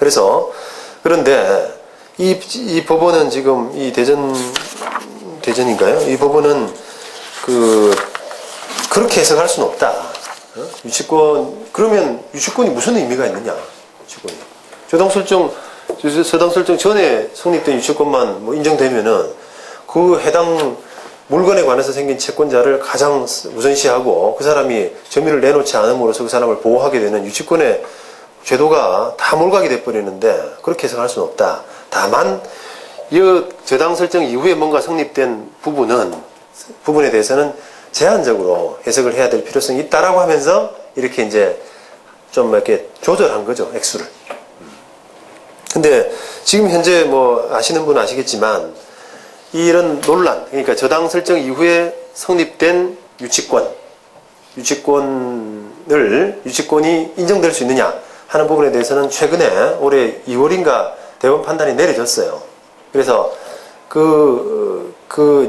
그래서 그런데 이 법원은 지금 이 대전인가요? 이 법원은 그렇게 해석할 수는 없다. 유치권 그러면 유치권이 무슨 의미가 있느냐? 유치권이 서당 설정 전에 성립된 유치권만 뭐 인정되면은 그 해당 물건에 관해서 생긴 채권자를 가장 우선시하고 그 사람이 점유를 내놓지 않음으로써 그 사람을 보호하게 되는 유치권의 궤도가 다 몰각이 돼버리는데 그렇게 해석할 수는 없다. 다만 이 저당 설정 이후에 뭔가 성립된 부분에 대해서는 제한적으로 해석을 해야 될 필요성이 있다라고 하면서 이렇게 이제 좀 이렇게 조절한 거죠, 액수를. 근데 지금 현재 뭐 아시는 분은 아시겠지만 이런 논란, 그러니까 저당 설정 이후에 성립된 유치권이 인정될 수 있느냐 하는 부분에 대해서는 최근에 올해 2월인가 대법원 판단이 내려졌어요. 그래서 그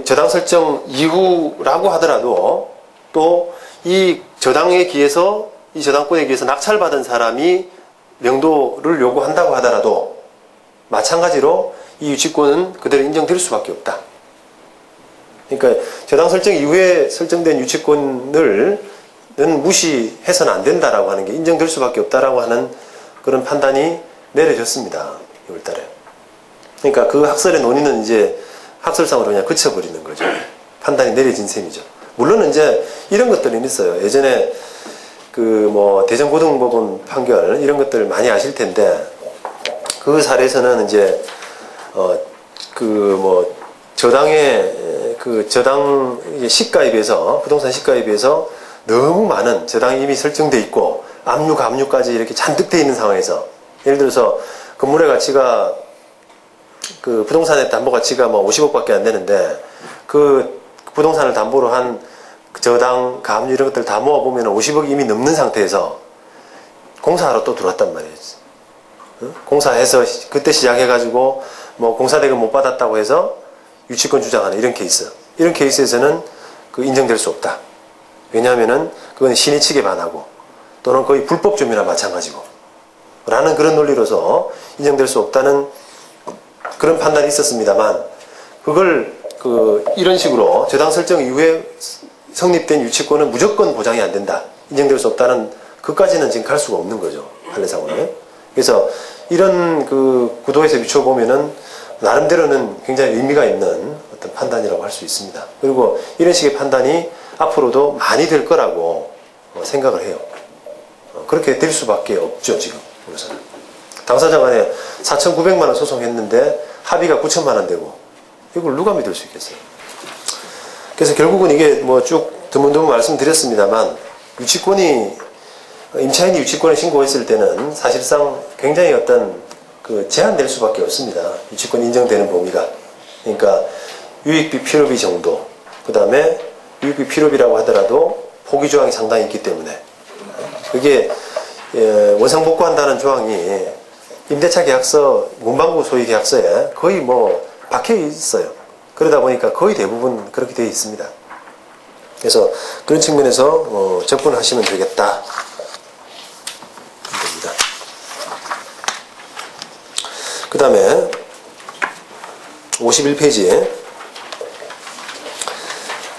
저당 설정 이후라고 하더라도 또 이 저당에 기해서 이 저당권에 기해서 낙찰받은 사람이 명도를 요구한다고 하더라도 마찬가지로 이 유치권은 그대로 인정될 수밖에 없다. 그러니까 저당 설정 이후에 설정된 유치권을 무시해서는 안 된다라고 하는 게 인정될 수밖에 없다라고 하는 그런 판단이 내려졌습니다. 6월달에. 그러니까 그 학설의 논의는 이제 학설상으로 그냥 그쳐버리는 거죠. 판단이 내려진 셈이죠. 물론 이제 이런 것들은 있어요. 예전에 뭐 대전고등법원 판결 이런 것들 많이 아실 텐데 그 사례에서는 이제 뭐 저당의 저당 시가에 비해서 부동산 시가에 비해서 너무 많은 저당이 이미 설정돼 있고 압류감류까지 이렇게 잔뜩 돼 있는 상황에서 예를 들어서 건물의 가치가 부동산의 담보 가치가 뭐 50억밖에 안 되는데 그 부동산을 담보로 한 저당, 가압류 이런 것들 다 모아보면 50억이 이미 넘는 상태에서 공사하러 또 들어왔단 말이에요. 공사해서 그때 시작해가지고 뭐 공사대금 못 받았다고 해서 유치권 주장하는 이런 케이스. 이런 케이스에서는 인정될 수 없다. 왜냐하면은 그건 신의 측에 반하고 또는 거의 불법 점유나 마찬가지고 라는 그런 논리로서 인정될 수 없다는 그런 판단이 있었습니다만 그걸 이런 식으로 저당 설정 이후에 성립된 유치권은 무조건 보장이 안 된다. 인정될 수 없다는 그까지는 지금 갈 수가 없는 거죠. 판례상으로는. 그래서 이런 구도에서 비춰보면은 나름대로는 굉장히 의미가 있는 어떤 판단이라고 할 수 있습니다. 그리고 이런 식의 판단이 앞으로도 많이 될 거라고 생각을 해요. 그렇게 될 수밖에 없죠, 지금. 우선은. 당사자 간에 4,900만 원 소송했는데 합의가 9천만 원 되고 이걸 누가 믿을 수 있겠어요? 그래서 결국은 이게 뭐 쭉 드문드문 말씀드렸습니다만 임차인이 유치권을 신고했을 때는 사실상 굉장히 어떤 제한될 수밖에 없습니다. 유치권 인정되는 범위가. 그러니까 유익비 필요비 정도, 그 다음에 유익비 필요비라고 하더라도 포기 조항이 상당히 있기 때문에 그게 원상복구한다는 조항이 임대차 계약서, 문방구 소유 계약서에 거의 뭐 박혀 있어요. 그러다 보니까 거의 대부분 그렇게 되어 있습니다. 그래서 그런 측면에서 접근하시면 되겠다. 됩니다. 그 다음에 51페이지에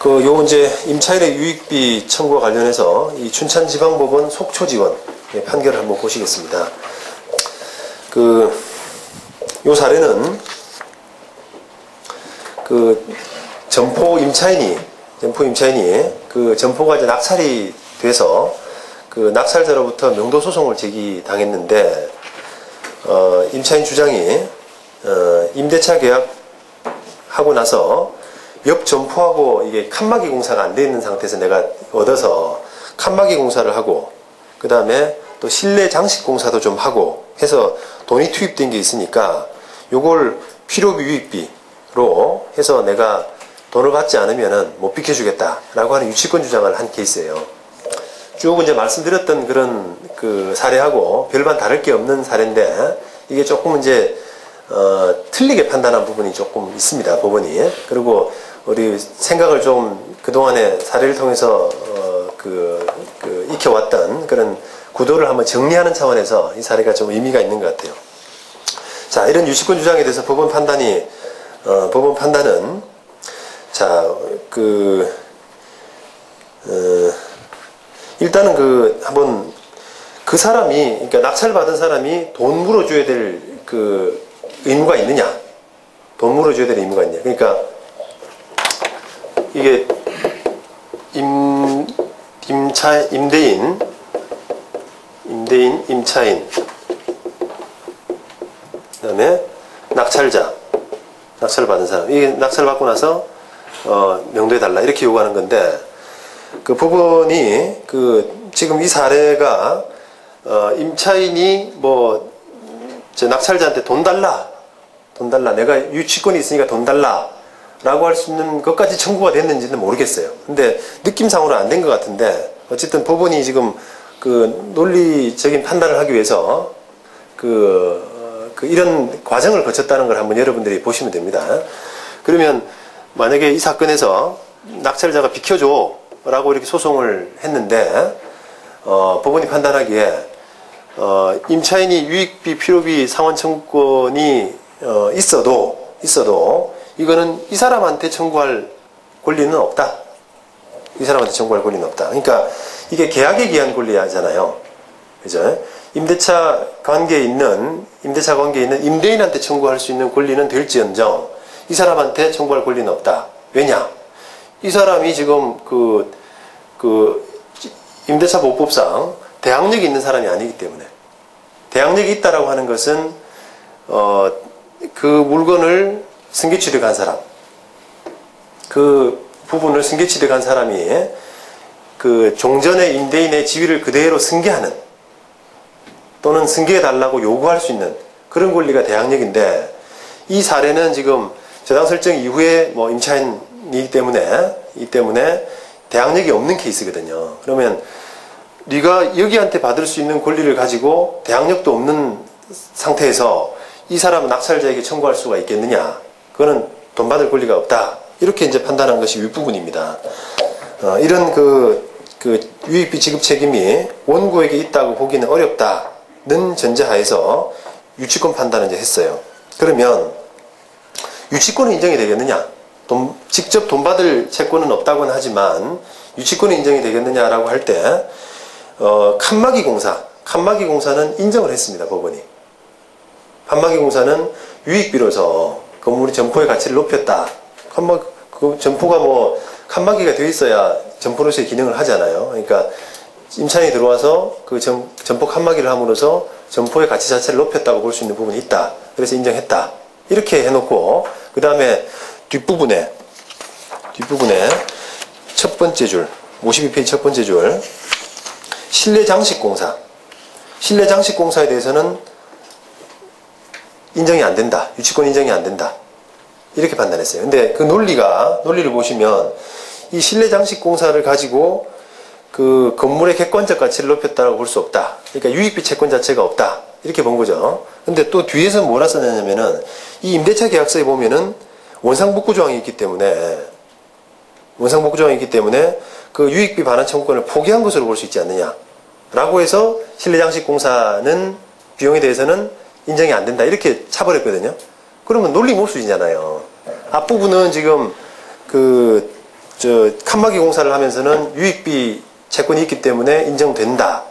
요 이제 임차인의 유익비 청구와 관련해서 이 춘천지방법원 속초지원 판결을 한번 보시겠습니다. 요 사례는 점포 임차인이 점포가 이제 낙찰이 돼서 낙찰자로부터 명도소송을 제기당했는데 임차인 주장이 임대차 계약하고 나서 옆 점포하고 이게 칸막이 공사가 안 돼 있는 상태에서 내가 얻어서 칸막이 공사를 하고 그 다음에 또 실내 장식 공사도 좀 하고 해서 돈이 투입된 게 있으니까 요걸 필요비 유익비로 해서 내가 돈을 받지 않으면은 못 비켜주겠다라고 하는 유치권 주장을 한 케이스예요. 쭉 이제 말씀드렸던 그런 사례하고 별반 다를 게 없는 사례인데 이게 조금 이제 틀리게 판단한 부분이 조금 있습니다, 법원이. 그리고 우리 생각을 좀 그동안의 사례를 통해서 익혀왔던 그런 구도를 한번 정리하는 차원에서 이 사례가 좀 의미가 있는 것 같아요. 자, 이런 유치권 주장에 대해서 법원 판단은, 자, 일단은 한번, 그 사람이, 그러니까 낙찰받은 사람이 돈 물어줘야 될 의무가 있느냐? 돈 물어줘야 될 의무가 있느냐? 그러니까, 이게, 임대인, 임차인, 그 다음에 낙찰자, 낙찰받은 사람. 이게 낙찰받고 나서, 명도해달라. 이렇게 요구하는 건데, 그 법원이, 지금 이 사례가, 임차인이 낙찰자한테 돈 달라. 내가 유치권이 있으니까 돈 달라. 라고 할 수 있는 것까지 청구가 됐는지는 모르겠어요. 근데 느낌상으로는 안 된 것 같은데, 어쨌든 법원이 지금 논리적인 판단을 하기 위해서 이런 과정을 거쳤다는 걸 한번 여러분들이 보시면 됩니다. 그러면 만약에 이 사건에서 낙찰자가 비켜줘 라고 이렇게 소송을 했는데, 법원이 판단하기에, 임차인이 유익비, 필요비, 상환 청구권이, 있어도, 이거는 이 사람한테 청구할 권리는 없다. 이 사람한테 청구할 권리는 없다. 그러니까 이게 계약에 기한 권리잖아요. 그죠? 임대차 관계에 있는 임대인한테 청구할 수 있는 권리는 될지언정, 이 사람한테 청구할 권리는 없다. 왜냐? 이 사람이 지금 임대차 보호법상 대항력이 있는 사람이 아니기 때문에, 대항력이 있다라고 하는 것은 그 물건을 승계 취득한 사람, 그 부분을 승계 취득한 사람이 종전의 임대인의 지위를 그대로 승계하는, 또는 승계해달라고 요구할 수 있는 그런 권리가 대항력인데, 이 사례는 지금 저당 설정 이후에 임차인이기 때문에 대항력이 없는 케이스거든요. 그러면 네가 여기한테 받을 수 있는 권리를 가지고 대항력도 없는 상태에서 이 사람은 낙찰자에게 청구할 수가 있겠느냐? 그거는 돈 받을 권리가 없다. 이렇게 이제 판단한 것이 윗부분입니다. 이런 유익비 지급 책임이 원고에게 있다고 보기는 어렵다는 전제하에서 유치권 판단을 이제 했어요. 그러면 유치권은 인정이 되겠느냐? 직접 돈 받을 채권은 없다고는 하지만 유치권이 인정이 되겠느냐라고 할 때, 칸막이 공사는 인정을 했습니다, 법원이. 칸막이 공사는 유익비로서 건물의 점포의 가치를 높였다. 점포가 칸막이가 되어 있어야 점포로서의 기능을 하잖아요. 그러니까 임차인이 들어와서 점포 칸막이를 함으로써 점포의 가치 자체를 높였다고 볼 수 있는 부분이 있다. 그래서 인정했다. 이렇게 해놓고, 그 다음에 뒷부분에 첫 번째 줄, 52페이지 첫 번째 줄, 실내 장식공사에 대해서는 인정이 안 된다. 유치권 인정이 안 된다. 이렇게 판단했어요. 근데 그 논리를 보시면, 이 실내 장식공사를 가지고 그 건물의 객관적 가치를 높였다고 볼 수 없다. 그러니까 유익비 채권 자체가 없다. 이렇게 본 거죠. 근데 또 뒤에서 뭐라 써냐면은, 이 임대차 계약서에 보면은 원상복구 조항이 있기 때문에 그 유익비 반환 청구권을 포기한 것으로 볼 수 있지 않느냐. 라고 해서 실내장식공사는 비용에 대해서는 인정이 안 된다. 이렇게 차버렸거든요. 그러면 논리 모순이잖아요. 앞부분은 지금 칸막이 공사를 하면서는 유익비 채권이 있기 때문에 인정된다.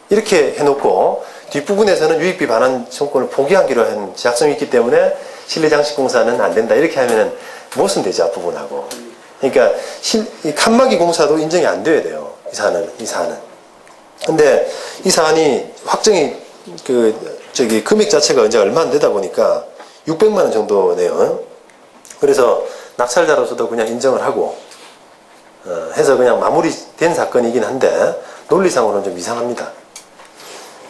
이렇게 해놓고, 뒷부분에서는 유익비 반환 청구권을 포기하기로 한 제약성이 있기 때문에 실내장식공사는 안 된다. 이렇게 하면은 모순되죠, 앞부분하고. 그러니까 이 칸막이 공사도 인정이 안 돼야 돼요. 이 사안은. 근데 이 사안이 확정이 금액 자체가 이제 얼마 안 되다 보니까 600만 원 정도네요. 그래서 낙찰자로서도 그냥 인정을 하고 해서 그냥 마무리된 사건이긴 한데, 논리상으로는 좀 이상합니다.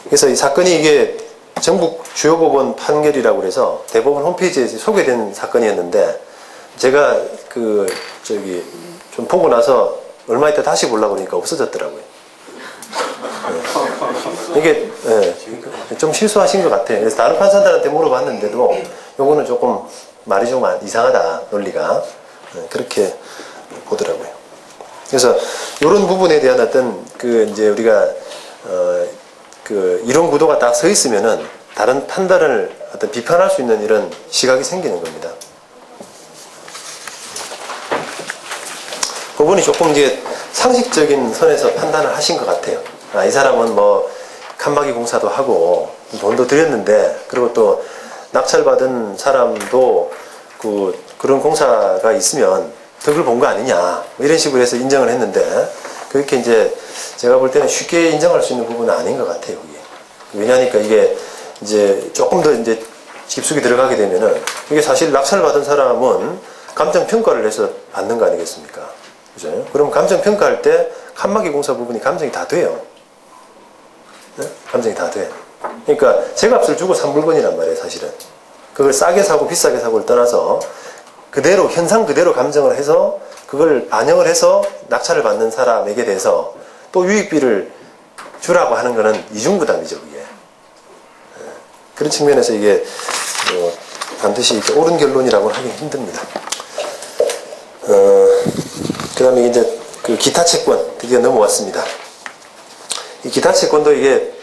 그래서 이 사건이 이게 전국 주요 법원 판결이라고 그래서 대법원 홈페이지에 소개된 사건이었는데, 제가 좀 보고 나서 얼마 있다 다시 보려고 그러니까 없어졌더라고요. 이게 좀 실수하신 것 같아요. 그래서 다른 판사들한테 물어봤는데도 요거는 조금 말이 좀 이상하다, 논리가. 그렇게 보더라고요. 그래서 이런 부분에 대한 어떤 이제 우리가 이런 구도가 딱 서 있으면은 다른 판단을 어떤 비판할 수 있는 이런 시각이 생기는 겁니다. 그분이 조금 이제 상식적인 선에서 판단을 하신 것 같아요. 아, 이 사람은 뭐 칸막이 공사도 하고 돈도 들였는데, 그리고 또 낙찰받은 사람도 그런 공사가 있으면 덕을 본 거 아니냐, 뭐 이런 식으로 해서 인정을 했는데, 그렇게 이제 제가 볼 때는 쉽게 인정할 수 있는 부분은 아닌 것 같아요, 그게. 왜냐하니까 이게 이제 조금 더 이제 깊숙이 들어가게 되면은, 이게 사실 낙찰받은 사람은 감정평가를 해서 받는 거 아니겠습니까? 그죠? 그럼 감정평가할 때 칸막이 공사 부분이 감정이 다 돼요. 네? 감정이 다 돼. 그러니까 제값을 주고 산 물건이란 말이에요, 사실은. 그걸 싸게 사고 비싸게 사고를 떠나서 그대로, 현상 그대로 감정을 해서 그걸 반영을 해서 낙찰을 받는 사람에게 대해서 또 유익비를 주라고 하는 거는 이중부담이죠, 그게. 네. 그런 측면에서 이게 반드시 이렇게 옳은 결론이라고 하긴 힘듭니다. 그 다음에 이제 그 기타 채권 드디어 넘어왔습니다. 이 기타 채권도 이게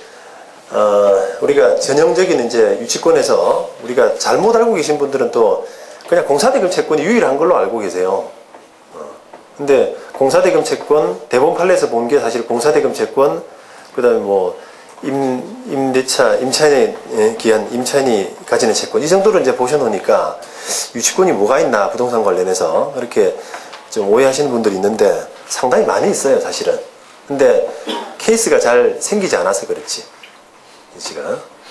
우리가 전형적인 이제 유치권에서 우리가 잘못 알고 계신 분들은 또 그냥 공사대금 채권이 유일한 걸로 알고 계세요. 근데 공사대금 채권, 대법원 판례에서 본 게 사실 공사대금 채권, 그 다음에 뭐 임대차, 임차인에 기한 임차인이 가지는 채권, 이 정도로 이제 보셔놓으니까 유치권이 뭐가 있나, 부동산 관련해서 그렇게 좀 오해하시는 분들이 있는데 상당히 많이 있어요, 사실은. 근데 케이스가 잘 생기지 않아서 그렇지.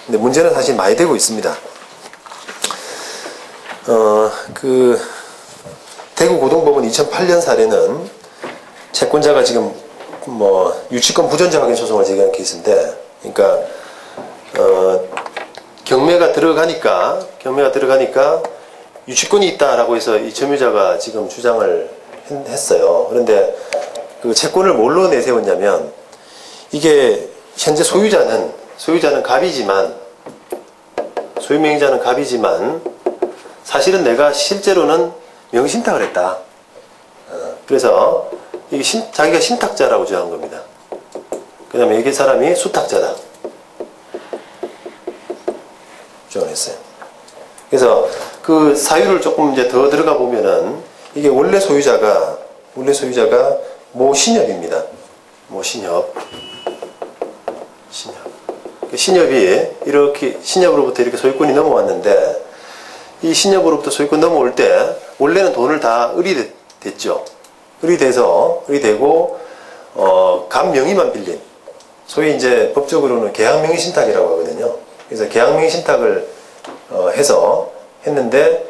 근데 문제는 사실 많이 되고 있습니다. 대구 고등법원 2008년 사례는 채권자가 지금 뭐 유치권 부존재 확인 소송을 제기한 케이스인데, 그러니까 경매가 들어가니까 유치권이 있다라고 해서 이 점유자가 지금 주장을 했어요. 그런데 그 채권을 뭘로 내세웠냐면, 이게 현재 소유자는 갑이지만, 소유명의자는 갑이지만 사실은 내가 실제로는 명의신탁을 했다. 그래서 이게 자기가 신탁자라고 주장한 겁니다. 그 다음에 이게 사람이 수탁자다 주장을 했어요. 그래서 그 사유를 조금 이제 더 들어가 보면은, 이게 원래 소유자가 모신협입니다. 모신협. 신협이 이렇게, 신협으로부터 이렇게 소유권이 넘어왔는데, 이 신협으로부터 소유권 넘어올 때 원래는 돈을 다 의리됐죠. 의리되고 갑 명의만 빌린, 소위 이제 법적으로는 계약 명의 신탁이라고 하거든요. 그래서 계약 명의 신탁을 했는데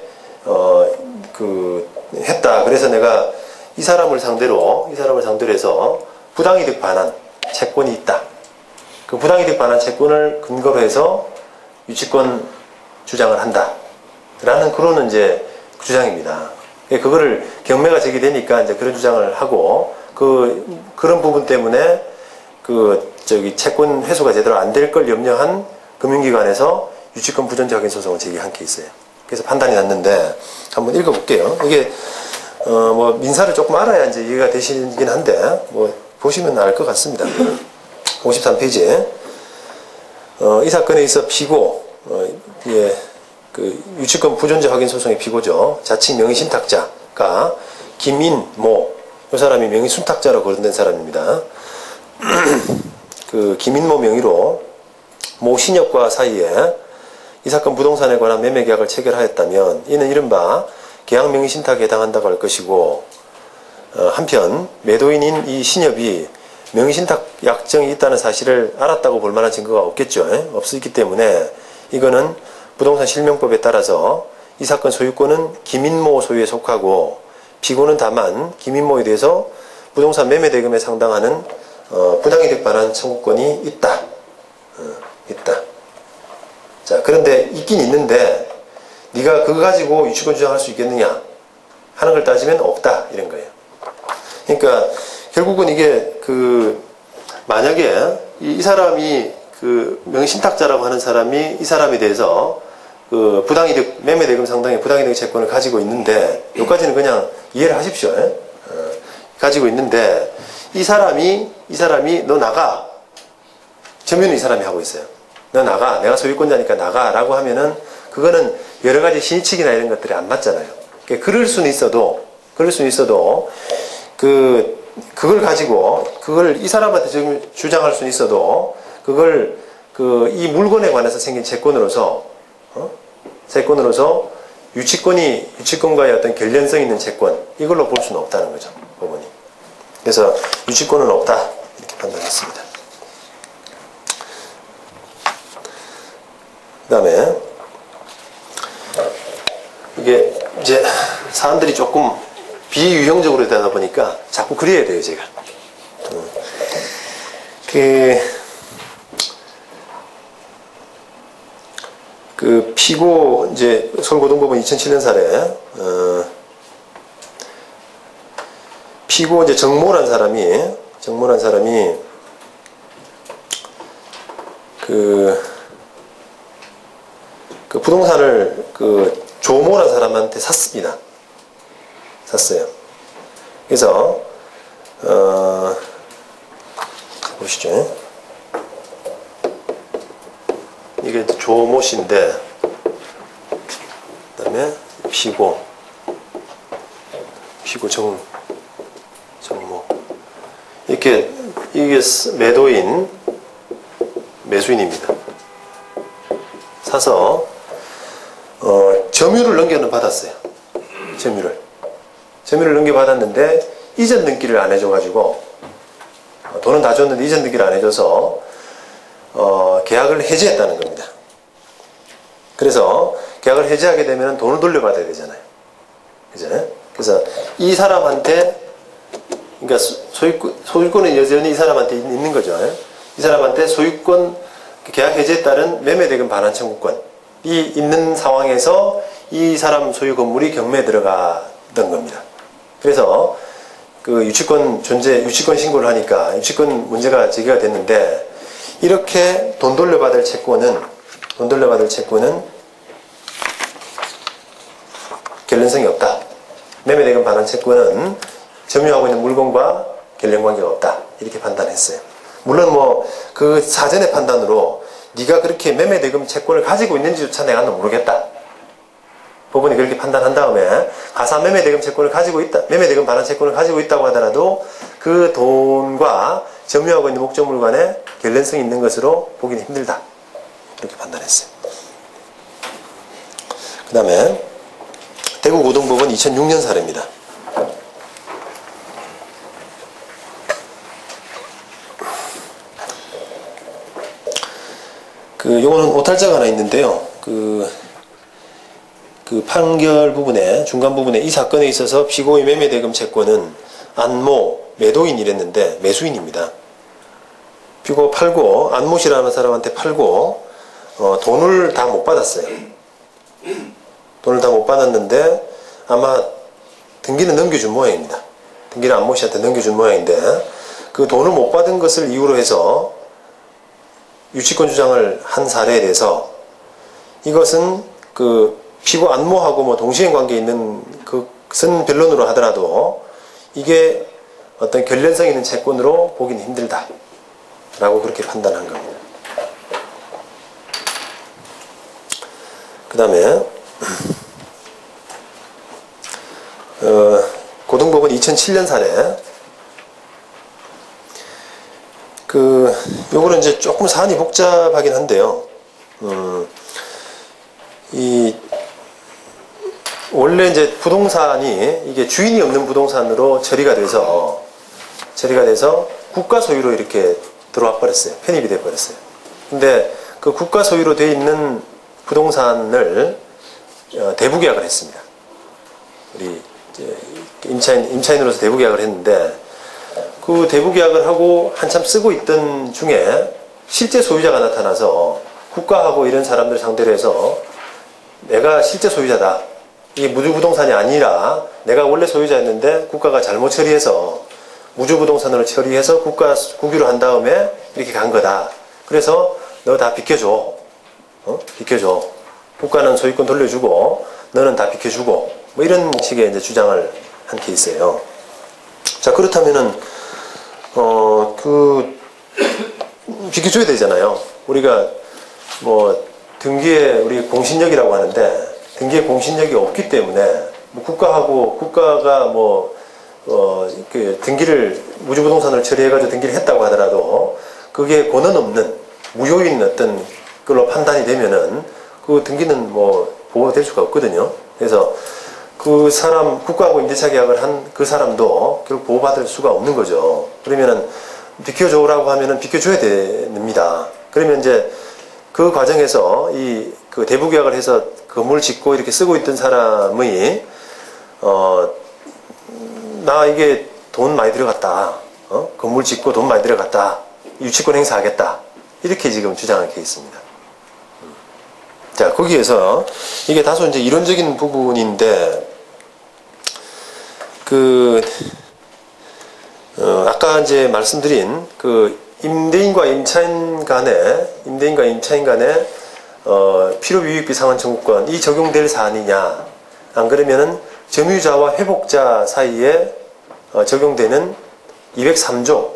했다. 그래서 내가 이 사람을 상대로 해서 부당이득 반환 채권이 있다. 그 부당이득 반환 채권을 근거로 해서 유치권 주장을 한다. 라는 그런 이제 주장입니다. 그거를 경매가 제기되니까 이제 그런 주장을 하고, 그런 부분 때문에 채권 회수가 제대로 안 될 걸 염려한 금융기관에서 유치권 부존재 확인 소송을 제기한 케이스예요. 그래서 판단이 났는데 한번 읽어볼게요. 이게 뭐 민사를 조금 알아야 이제 이해가 되시긴 한데, 뭐 보시면 알 것 같습니다. 53페이지에 이 사건에 있어 피고, 그 유치권 부존재 확인 소송의 피고죠. 자칭 명의신탁자가 김인모, 이 사람이 명의순탁자로 거론된 사람입니다. 그 김인모 명의로 모 신협과 사이에 이 사건 부동산에 관한 매매계약을 체결하였다면 이는 이른바 계약 명의신탁에 해당한다고 할 것이고, 한편 매도인인 이 신협이 명의신탁 약정이 있다는 사실을 알았다고 볼 만한 증거가 없겠죠. 없었기 때문에 이거는 부동산 실명법에 따라서 이 사건 소유권은 김인모 소유에 속하고, 피고는 다만 김인모에 대해서 부동산 매매 대금에 상당하는 부당이득 반환 청구권이 있다. 자, 그런데 있긴 있는데 네가 그거 가지고 유치권 주장할 수 있겠느냐 하는 걸 따지면 없다, 이런 거예요. 그러니까 결국은 이게 만약에 이 사람이 명의신탁자라고 하는 사람이 이 사람에 대해서 부당이득, 매매대금 상당의 부당이득 채권을 가지고 있는데, 여기까지는 그냥 이해를 하십시오. 가지고 있는데, 이 사람이 너 나가. 점유는 이 사람이 하고 있어요. 너 나가. 내가 소유권자니까 나가라고 하면은 그거는 여러 가지 신의칙이나 이런 것들이 안 맞잖아요. 그럴 수는 있어도 그걸 가지고 그걸 이 사람한테 주장할 수는 있어도 그걸 이 물건에 관해서 생긴 채권으로서 유치권과의 어떤 결련성 있는 채권 이걸로 볼 수는 없다는 거죠. 법원이. 그래서 유치권은 없다 이렇게 판단했습니다. 그 다음에 이게 이제 사람들이 조금 비유형적으로 되다 보니까 자꾸 그려야 돼요, 제가. 그 피고 이제 서울고등법원 2007년 사례 피고 이제 정모란 사람이 그 부동산을 그 조모란 사람한테 샀습니다. 샀어요. 그래서 보시죠. 이게 조모 씨인데, 그 다음에 피고 정모. 이게 매수인입니다. 사서, 점유를 넘겨받았어요. 점유를 넘겨받았는데, 이전 등기를 안 해줘가지고, 돈은 다 줬는데 이전 등기를 안 해줘서, 계약을 해지했다는 겁니다. 그래서 계약을 해지하게 되면 돈을 돌려받아야 되잖아요. 그죠? 그래서 이 사람한테, 그러니까 소유권은 여전히 이 사람한테 있는 거죠. 이 사람한테 소유권, 계약 해지에 따른 매매대금 반환 청구권이 있는 상황에서 이 사람 소유 건물이 경매에 들어가던 겁니다. 그래서 그 유치권 신고를 하니까 유치권 문제가 제기가 됐는데, 이렇게 돈 돌려받을 채권은 결련성이 없다. 매매대금 반환 채권은 점유하고 있는 물건과 결련관계가 없다. 이렇게 판단했어요. 물론 그 사전의 판단으로 네가 그렇게 매매대금 채권을 가지고 있는지조차 내가 모르겠다. 법원이 그렇게 판단한 다음에 가사 매매대금 반환 채권을 가지고 있다고 하더라도 그 돈과 점유하고 있는 목적물 간에 결련성이 있는 것으로 보기는 힘들다. 이렇게 판단했어요. 그 다음에 대구고등법원 2006년 사례입니다. 요거는 오탈자가 하나 있는데요. 그 판결 부분에, 중간 부분에 이 사건에 있어서 피고의 매매대금 채권은 매도인이랬는데 매수인입니다. 피고 팔고, 안모씨라는 사람한테 팔고, 돈을 다 못 받았어요. 돈을 다 못 받았는데, 아마 등기는 넘겨준 모양입니다. 등기는 안모씨한테 넘겨준 모양인데, 그 돈을 못 받은 것을 이유로 해서 유치권 주장을 한 사례에 대해서 이것은 피고 안모하고 동시행 관계에 있는 것은 변론으로 하더라도 이게 어떤 결련성 있는 채권으로 보기는 힘들다. 라고 그렇게 판단한 겁니다. 그 다음에 고등법원 2007년 사례. 요거는 이제 조금 사안이 복잡하긴 한데요. 원래 이제 부동산이 이게 주인이 없는 부동산으로 처리가 돼서 국가 소유로 이렇게 들어와 버렸어요. 편입이 돼 버렸어요. 근데 그 국가 소유로 돼 있는 부동산을 대부계약을 했습니다. 우리 이제 임차인으로서 대부계약을 했는데, 그 대부계약을 하고 한참 쓰고 있던 중에 실제 소유자가 나타나서 국가하고 이런 사람들 상대로 해서 내가 실제 소유자다. 이게 무주부동산이 아니라 내가 원래 소유자였는데 국가가 잘못 처리해서 무주부동산으로 처리해서 국유로 한 다음에 이렇게 간 거다. 그래서 너 다 비켜줘. 비켜줘. 국가는 소유권 돌려주고 너는 다 비켜주고 이런 식의 이제 주장을 한 케이스예요. 자, 그렇다면은 비켜줘야 되잖아요. 우리가 뭐 등기에 우리 공신력이라고 하는데 등기에 공신력이 없기 때문에 뭐 국가가 뭐 그 등기를 무주부동산을 처리해가지고 등기를 했다고 하더라도 그게 권한 없는 무효인 어떤 걸로 판단이 되면은 그 등기는 뭐 보호될 수가 없거든요. 그래서 그 사람 국가하고 임대차 계약을 한 그 사람도 결국 보호받을 수가 없는 거죠. 그러면은 비켜줘라고 하면은 비켜줘야 됩니다. 그러면 이제 그 과정에서 이 그 대부 계약을 해서 건물 짓고 이렇게 쓰고 있던 사람의 나 이게 돈 많이 들어갔다. 건물 짓고 돈 많이 들어갔다. 유치권 행사하겠다. 이렇게 지금 주장한 케이스입니다. 자, 거기에서 이게 다소 이제 이론적인 부분인데 아까 이제 말씀드린 그 임대인과 임차인 간에 필요비익비 상환 청구권 이 적용될 사안이냐, 안 그러면은 점유자와 회복자 사이에 적용되는 203조가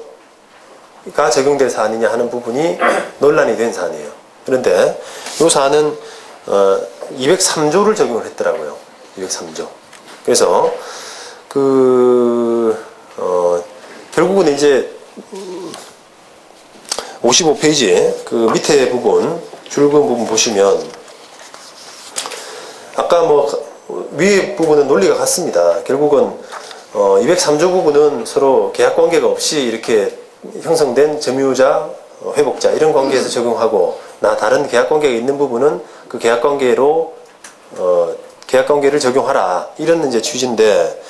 적용될 사안이냐 하는 부분이 논란이 된 사안이에요. 그런데 이 사안은 203조를 적용을 했더라고요. 203조. 그래서 결국은 이제 55페이지 그 밑에 부분 줄근 부분 보시면 아까 뭐 위에 부분은 논리가 같습니다. 결국은 203조 부분은 서로 계약 관계가 없이 이렇게 형성된 점유자, 회복자 이런 관계에서 적용하고 다른 계약 관계가 있는 부분은 그 계약 관계를 적용하라 이런 이제 취지인데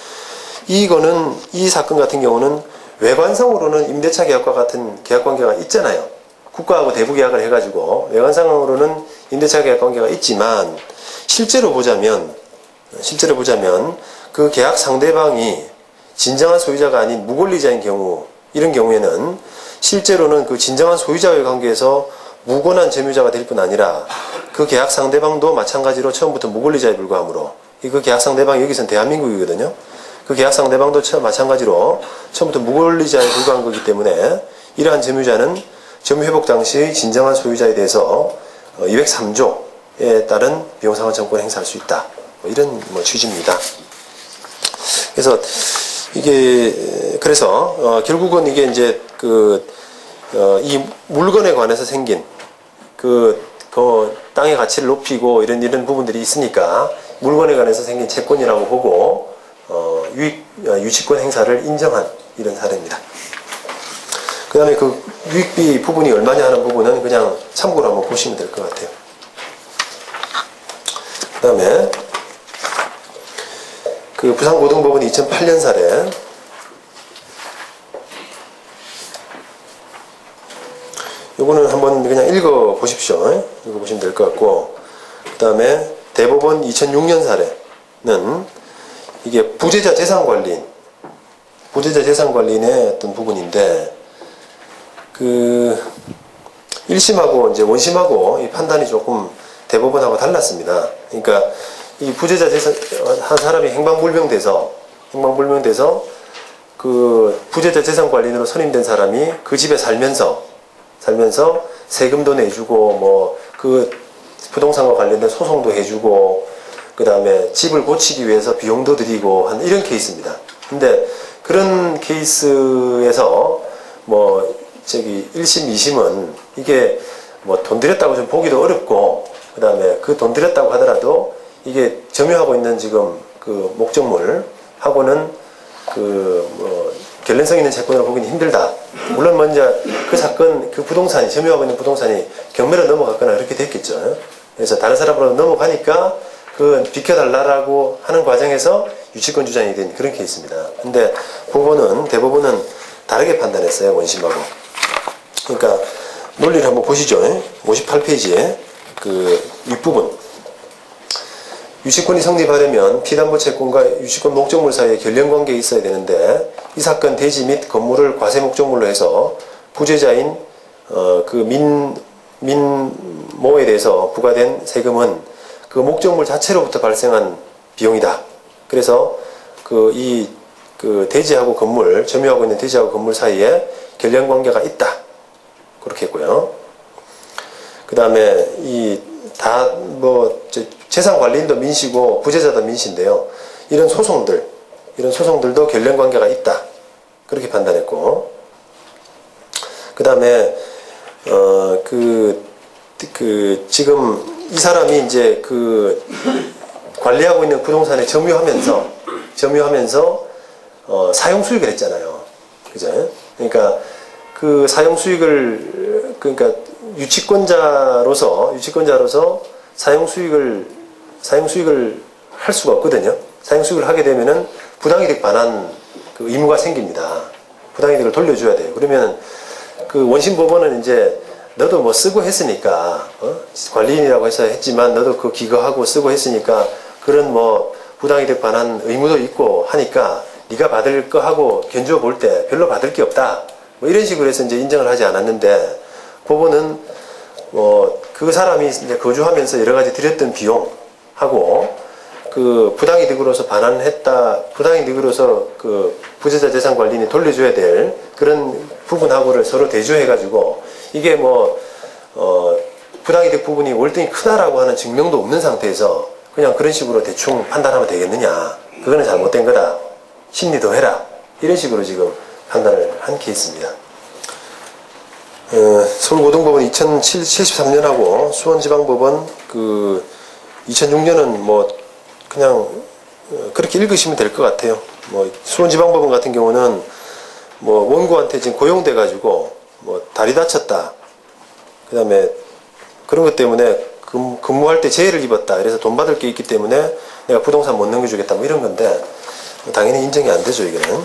이거는 이 사건 같은 경우는 외관상으로는 임대차 계약과 같은 계약 관계가 있잖아요. 국가하고 대부 계약을 해가지고 외관상으로는 임대차 계약 관계가 있지만 실제로 보자면 그 계약 상대방이 진정한 소유자가 아닌 무권리자인 경우 이런 경우에는 실제로는 그 진정한 소유자의 관계에서 무권한 점유자가 될 뿐 아니라 그 계약 상대방도 마찬가지로 처음부터 무권리자에 불과하므로 그 계약 상대방이 여기서는 대한민국이거든요. 그 계약 상대방도 마찬가지로 처음부터 무권리자에 불과한 거기 때문에 이러한 점유자는 점유회복 당시의 진정한 소유자에 대해서 203조에 따른 비용상환청구를 행사할 수 있다. 이런 취지입니다. 그래서 결국은 이게 이제 이 물건에 관해서 생긴 그 땅의 가치를 높이고 이런 부분들이 있으니까 물건에 관해서 생긴 채권이라고 보고 유치권 행사를 인정한 이런 사례입니다. 그 다음에 그 유익비 부분이 얼마냐 하는 부분은 그냥 참고로 한번 보시면 될 것 같아요. 그 다음에 그 부산고등법원 2008년 사례 요거는 한번 그냥 읽어 보십시오. 읽어 보시면 될 것 같고 그 다음에 대법원 2006년 사례는 이게 부재자 재산관리인의 어떤 부분인데 1심하고 이제 원심하고 이 판단이 조금 대법원하고 달랐습니다. 그러니까 이 부재자 재산 한 사람이 행방불명돼서 그 부재자 재산관리인으로 선임된 사람이 그 집에 살면서 세금도 내주고 뭐 그 부동산과 관련된 소송도 해주고 그 다음에 집을 고치기 위해서 비용도 드리고 한 이런 케이스입니다. 근데 그런 케이스에서 1심, 2심은 이게 돈 들였다고 좀 보기도 어렵고 그 다음에 그 돈 들였다고 하더라도 이게 점유하고 있는 지금 그 목적물하고는 결례성 있는 채권으로 보기는 힘들다. 물론 먼저 그 사건, 그 부동산이, 점유하고 있는 부동산이 경매로 넘어갔거나 그렇게 됐겠죠. 그래서 다른 사람으로 넘어가니까 그 비켜달라고 하는 과정에서 유치권 주장이 된 그런 케이스입니다. 근데 대법원은 다르게 판단했어요, 원심하고. 그러니까 논리를 한번 보시죠. 58페이지에 그 윗부분. 유치권이 성립하려면 피담보 채권과 유치권 목적물 사이에 결연관계가 있어야 되는데 이 사건 대지 및 건물을 과세 목적물로 해서 부재자인 그 민모에 대해서 부과된 세금은 그 목적물 자체로부터 발생한 비용이다. 그래서 그 대지하고 건물, 점유하고 있는 대지하고 건물 사이에 결연관계가 있다. 그렇게 했고요. 그 그 다음에 이 다 뭐 재산 관리인도 민씨고 부재자도 민씨인데요. 이런 소송들도 결련 관계가 있다. 그렇게 판단했고, 그 다음에 지금 이 사람이 이제 관리하고 있는 부동산에 점유하면서 사용 수익을 했잖아요. 그죠? 그러니까 그 사용 수익을 그러니까 유치권자로서 사용 수익을 할 수가 없거든요. 사용 수익을 하게 되면은 부당이득 반환 의무가 생깁니다. 부당이득을 돌려줘야 돼요. 그러면 그 원심 법원은 이제 너도 뭐 쓰고 했으니까 관리인이라고 해서 했지만 너도 그 기거하고 쓰고 했으니까 그런 뭐 부당이득 반환 의무도 있고 하니까 네가 받을 거 하고 견주어 볼 때 별로 받을 게 없다. 뭐 이런 식으로 해서 이제 인정을 하지 않았는데, 법원은 그 사람이 이제 거주하면서 여러 가지 들였던 비용하고 그 부당이득으로서 부당이득으로서 그 부재자 재산 관리인이 돌려줘야 될 그런 부분하고를 서로 대조해가지고 이게 부당이득 부분이 월등히 크다라고 하는 증명도 없는 상태에서 그냥 그런 식으로 대충 판단하면 되겠느냐. 그거는 잘못된 거다. 심리도 해라. 이런 식으로 지금 판단을 한 케이스입니다. 서울고등법원 2073년하고 수원지방법원 2006년은 뭐 그냥 그렇게 읽으시면 될 것 같아요. 뭐 수원지방법원 같은 경우는 뭐 원고한테 지금 고용돼 가지고 뭐 다리 다쳤다. 그다음에 그런 것 때문에 근무할 때 재해를 입었다. 그래서 돈 받을 게 있기 때문에 내가 부동산 못 넘겨주겠다. 뭐 이런 건데 당연히 인정이 안 되죠, 이거는.